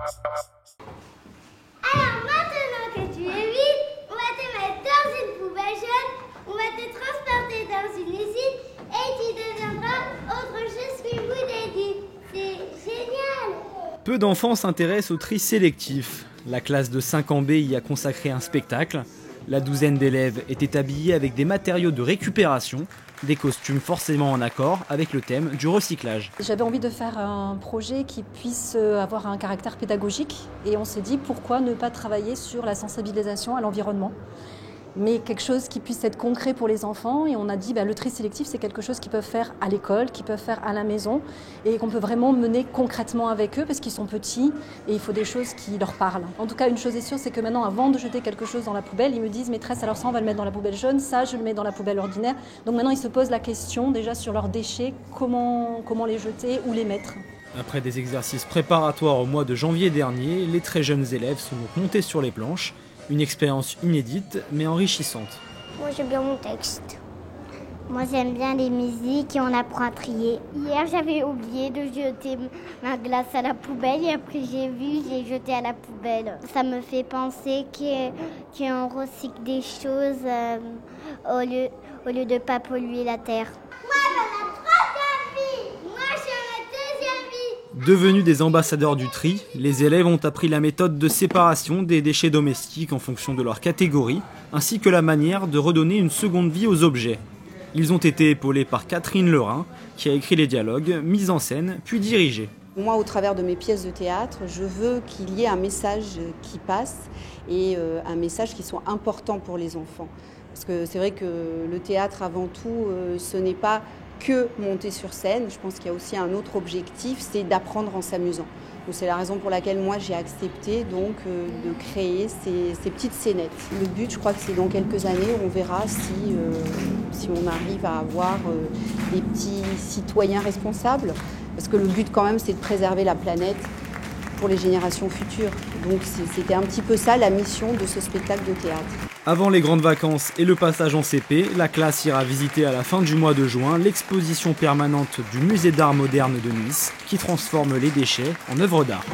Alors maintenant que tu es vide, on va te mettre dans une poubelle jaune, on va te transporter dans une usine et tu deviendras autre chose qu'une bouteille. C'est génial! Peu d'enfants s'intéressent au tri sélectif. La classe de 5 en B y a consacré un spectacle. La douzaine d'élèves étaient habillés avec des matériaux de récupération, des costumes forcément en accord avec le thème du recyclage. J'avais envie de faire un projet qui puisse avoir un caractère pédagogique et on s'est dit pourquoi ne pas travailler sur la sensibilisation à l'environnement, mais quelque chose qui puisse être concret pour les enfants. Et on a dit le tri sélectif, c'est quelque chose qu'ils peuvent faire à l'école, qu'ils peuvent faire à la maison et qu'on peut vraiment mener concrètement avec eux parce qu'ils sont petits et il faut des choses qui leur parlent. En tout cas, une chose est sûre, c'est que maintenant, avant de jeter quelque chose dans la poubelle, ils me disent « Maîtresse, alors ça, on va le mettre dans la poubelle jaune, ça, je le mets dans la poubelle ordinaire ». Donc maintenant, ils se posent la question déjà sur leurs déchets, comment les jeter, où les mettre. Après des exercices préparatoires au mois de janvier dernier, les très jeunes élèves sont donc montés sur les planches. Une expérience inédite, mais enrichissante. Moi, j'aime bien mon texte. Moi, j'aime bien les musiques et on apprend à trier. Hier, j'avais oublié de jeter ma glace à la poubelle et après, j'ai jeté à la poubelle. Ça me fait penser qu'on recycle des choses au lieu de ne pas polluer la terre. Moi, j'ai la troisième vie. Moi, j'ai la deuxième vie. Devenus des ambassadeurs du tri, les élèves ont appris la méthode de séparation des déchets domestiques en fonction de leur catégorie, ainsi que la manière de redonner une seconde vie aux objets. Ils ont été épaulés par Catherine Lerin, qui a écrit les dialogues, mis en scène, puis dirigés. Moi, au travers de mes pièces de théâtre, je veux qu'il y ait un message qui passe et un message qui soit important pour les enfants. Parce que c'est vrai que le théâtre, avant tout, ce n'est pas que monter sur scène. Je pense qu'il y a aussi un autre objectif, c'est d'apprendre en s'amusant. C'est la raison pour laquelle moi j'ai accepté donc de créer ces petites scénettes. Le but, je crois que c'est dans quelques années, on verra si on arrive à avoir des petits citoyens responsables. Parce que le but quand même, c'est de préserver la planète pour les générations futures. Donc c'était un petit peu ça la mission de ce spectacle de théâtre. Avant les grandes vacances et le passage en CP, la classe ira visiter à la fin du mois de juin l'exposition permanente du Musée d'art moderne de Nice qui transforme les déchets en œuvres d'art.